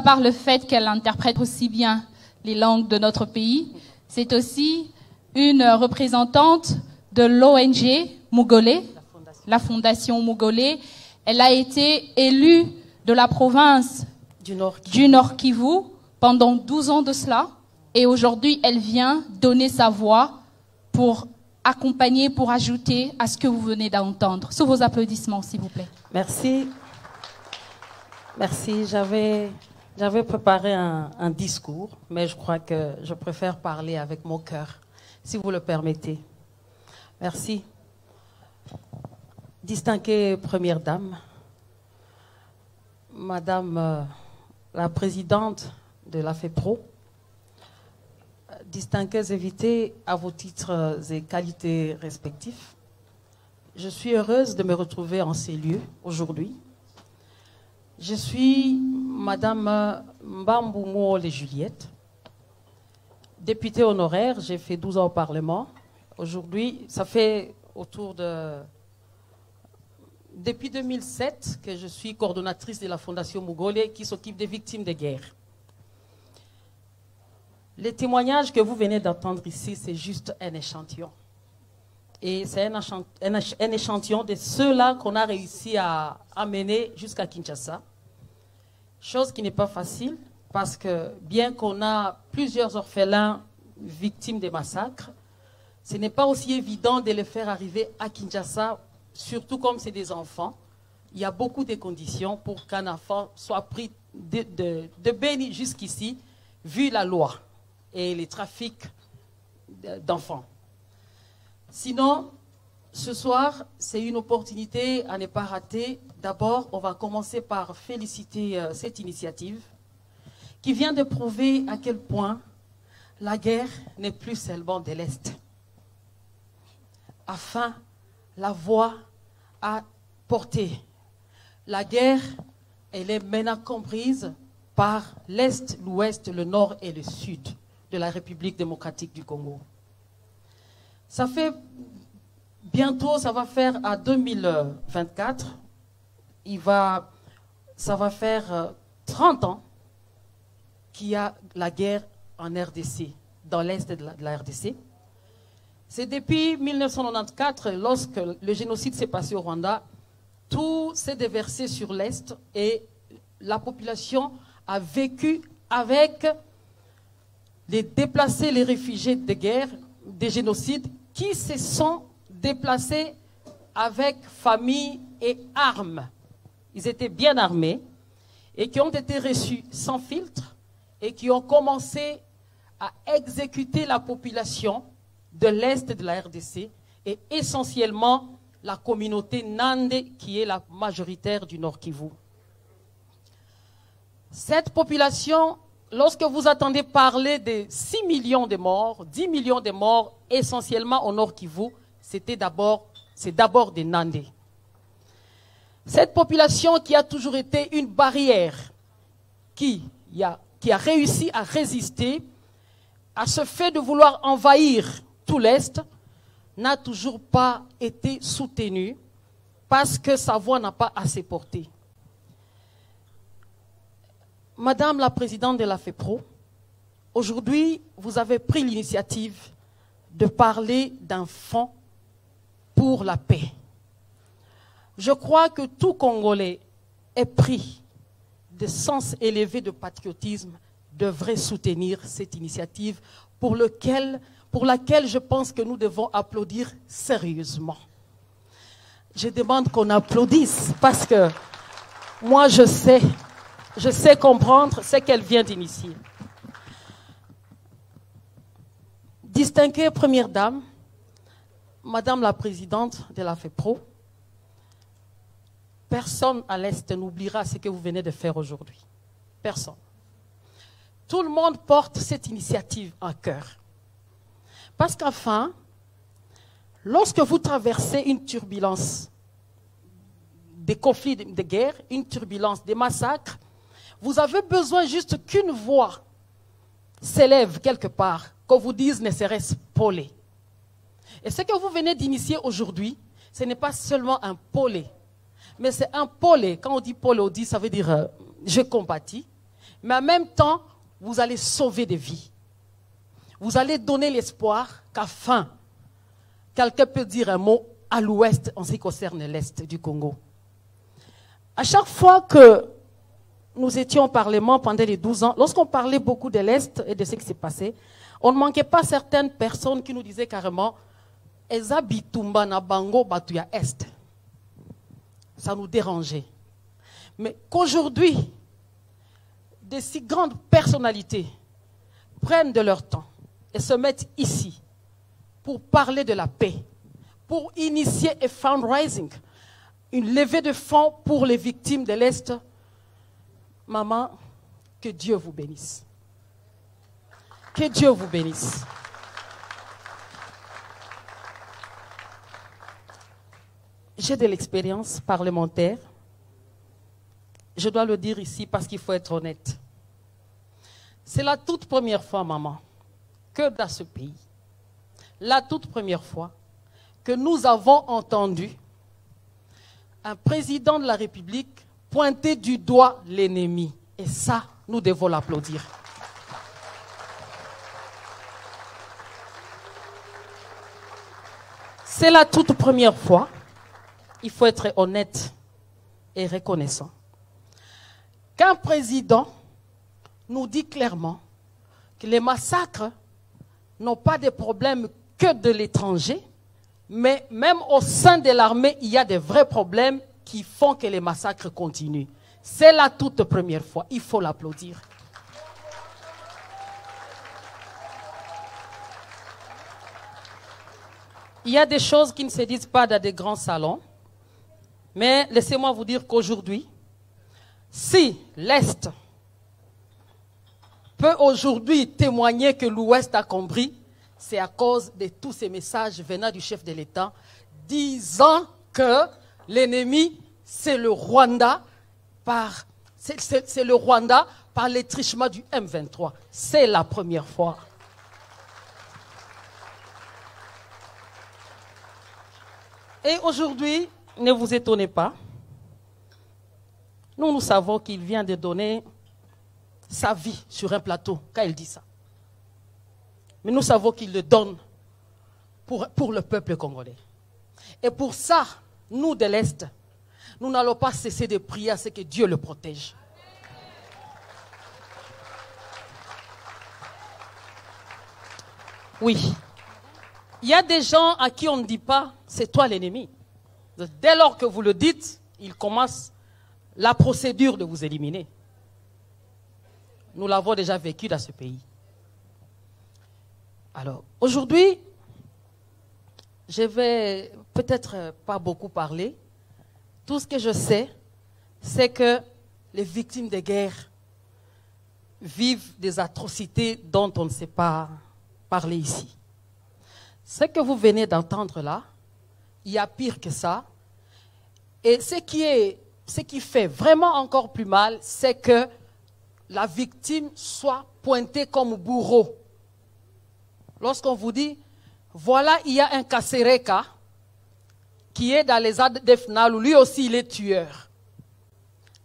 par le fait qu'elle interprète aussi bien les langues de notre pays, c'est aussi une représentante de l'ONG Mugolé, la Fondation Mugolé. Elle a été élue de la province du Nord Kivu pendant 12 ans de cela. Et aujourd'hui, elle vient donner sa voix pour accompagner, pour ajouter à ce que vous venez d'entendre. Sous vos applaudissements, s'il vous plaît. Merci. Merci. J'avais préparé un discours, mais je crois que je préfère parler avec mon cœur, si vous le permettez. Merci. Distinguée Première Dame, Madame la Présidente de la FEPRO, distingués invités à vos titres et qualités respectifs, je suis heureuse de me retrouver en ces lieux aujourd'hui. Je suis Madame Mbamboumo Les Juliette, députée honoraire. J'ai fait 12 ans au Parlement. Aujourd'hui, ça fait autour de... Depuis 2007 que je suis coordonnatrice de la Fondation Mugolé qui s'occupe des victimes de guerre. Les témoignages que vous venez d'entendre ici, c'est juste un échantillon. Et c'est un échantillon de ceux-là qu'on a réussi à amener jusqu'à Kinshasa. Chose qui n'est pas facile, parce que bien qu'on a plusieurs orphelins victimes des massacres, ce n'est pas aussi évident de les faire arriver à Kinshasa, surtout comme c'est des enfants. Il y a beaucoup de conditions pour qu'un enfant soit pris de Béni jusqu'ici, vu la loi et les trafics d'enfants. Sinon, ce soir, c'est une opportunité à ne pas rater. D'abord, on va commencer par féliciter cette initiative qui vient de prouver à quel point la guerre n'est plus seulement de l'Est. Afin la voix à porter. La guerre, elle est maintenant comprise par l'Est, l'Ouest, le Nord et le Sud de la République démocratique du Congo. Ça fait bientôt, ça va faire à 2024, ça va faire 30 ans qu'il y a la guerre en RDC, dans l'Est de la RDC. C'est depuis 1994, lorsque le génocide s'est passé au Rwanda, tout s'est déversé sur l'Est et la population a vécu avec les déplacés, les réfugiés de guerre, des génocides, qui se sont déplacés avec famille et armes. Ils étaient bien armés et qui ont été reçus sans filtre et qui ont commencé à exécuter la population de l'Est de la RDC et essentiellement la communauté Nandé qui est la majoritaire du Nord Kivu. Cette population, lorsque vous attendez parler de 6 millions de morts, 10 millions de morts essentiellement au Nord Kivu, c'est d'abord des Nandé. Cette population qui a toujours été une barrière, qui a réussi à résister à ce fait de vouloir envahir tout l'Est, n'a toujours pas été soutenue parce que sa voix n'a pas assez porté. Madame la Présidente de la FEPRO, aujourd'hui, vous avez pris l'initiative de parler d'un fonds pour la paix. Je crois que tout Congolais épris de sens élevé de patriotisme devrait soutenir cette initiative pour laquelle je pense que nous devons applaudir sérieusement. Je demande qu'on applaudisse parce que moi je sais comprendre ce qu'elle vient d'initier. Distinguée Première Dame, Madame la Présidente de la FEPRO, personne à l'Est n'oubliera ce que vous venez de faire aujourd'hui. Personne. Tout le monde porte cette initiative en cœur. Parce qu'enfin, lorsque vous traversez une turbulence des conflits de guerre, une turbulence des massacres, vous avez besoin juste qu'une voix s'élève quelque part, qu'on vous dise ne serait-ce polé. Et ce que vous venez d'initier aujourd'hui, ce n'est pas seulement un polé, mais c'est un polé. Quand on dit polé, on dit, ça veut dire je compatis. Mais en même temps, vous allez sauver des vies. Vous allez donner l'espoir qu'afin, quelqu'un peut dire un mot à l'ouest en ce qui concerne l'est du Congo. À chaque fois que nous étions au Parlement pendant les 12 ans, lorsqu'on parlait beaucoup de l'est et de ce qui s'est passé, on ne manquait pas certaines personnes qui nous disaient carrément « Eza bitumba na bango batuya est ». Ça nous dérangeait. Mais qu'aujourd'hui, de si grandes personnalités prennent de leur temps et se mettent ici pour parler de la paix, pour initier un fundraising, une levée de fonds pour les victimes de l'Est. Maman, que Dieu vous bénisse. Que Dieu vous bénisse. J'ai de l'expérience parlementaire. Je dois le dire ici parce qu'il faut être honnête. C'est la toute première fois, maman, que dans ce pays, la toute première fois que nous avons entendu un président de la République pointer du doigt l'ennemi. Et ça, nous devons l'applaudir. C'est la toute première fois, il faut être honnête et reconnaissant, qu'un président nous dit clairement que les massacres n'ont pas de problème que de l'étranger, mais même au sein de l'armée, il y a des vrais problèmes qui font que les massacres continuent. C'est la toute première fois, il faut l'applaudir. Il y a des choses qui ne se disent pas dans des grands salons, mais laissez-moi vous dire qu'aujourd'hui, si l'Est peut aujourd'hui témoigner que l'Ouest a compris, c'est à cause de tous ces messages venant du chef de l'État disant que l'ennemi, c'est le Rwanda c'est le Rwanda par les trichements du M23. C'est la première fois. Et aujourd'hui, ne vous étonnez pas, nous savons qu'il vient de donner sa vie sur un plateau quand il dit ça. Mais nous savons qu'il le donne pour le peuple congolais. Et pour ça, nous de l'Est, nous n'allons pas cesser de prier à ce que Dieu le protège. Oui. Il y a des gens à qui on ne dit pas, c'est toi l'ennemi. Dès lors que vous le dites, il commence la procédure de vous éliminer. Nous l'avons déjà vécu dans ce pays. Alors, aujourd'hui, je vais peut-être pas beaucoup parler. Tout ce que je sais, c'est que les victimes de guerre vivent des atrocités dont on ne sait pas parler ici. Ce que vous venez d'entendre là, il y a pire que ça. Et ce qui fait vraiment encore plus mal, c'est que la victime soit pointée comme bourreau. Lorsqu'on vous dit, voilà, il y a un Kasereka qui est dans les ADF-NALU, lui aussi il est tueur.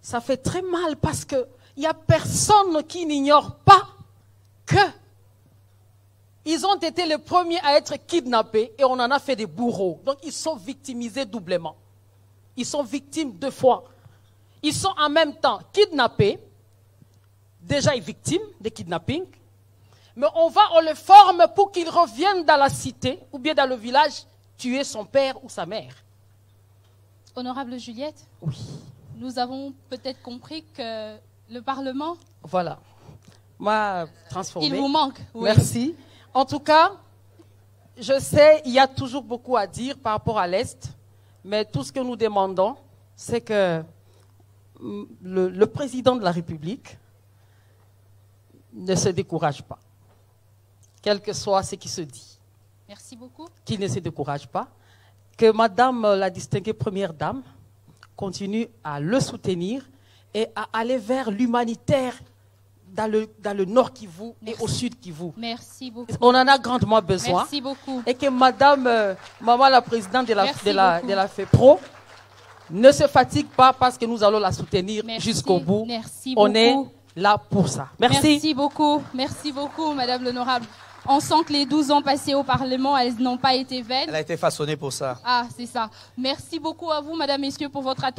Ça fait très mal parce qu'il n'y a personne qui n'ignore pas que ils ont été les premiers à être kidnappés et on en a fait des bourreaux. Donc ils sont victimisés doublement. Ils sont victimes deux fois. Ils sont en même temps kidnappés, déjà victimes de kidnapping, mais on le forme pour qu'il revienne dans la cité ou bien dans le village tuer son père ou sa mère. Honorable Juliette, oui. Nous avons peut-être compris que le Parlement... Voilà, m'a transformé. Il vous manque. Oui. Merci. En tout cas, je sais, il y a toujours beaucoup à dire par rapport à l'Est, mais tout ce que nous demandons, c'est que le président de la République ne se décourage pas, quel que soit ce qui se dit. Merci beaucoup. Qu'il ne se décourage pas, que Madame la distinguée Première Dame continue à le soutenir et à aller vers l'humanitaire dans le nord Kivu et au sud Kivu. Merci beaucoup. On en a grandement besoin. Merci beaucoup. Et que Madame, Maman la présidente de la FEPRO, ne se fatigue pas parce que nous allons la soutenir jusqu'au bout. Merci On beaucoup. est là pour ça. Merci. Merci beaucoup, Madame l'Honorable. On sent que les 12 ans passés au Parlement, elles n'ont pas été vaines. Elle a été façonnée pour ça. Ah, c'est ça. Merci beaucoup à vous, Madame, Messieurs, pour votre attention.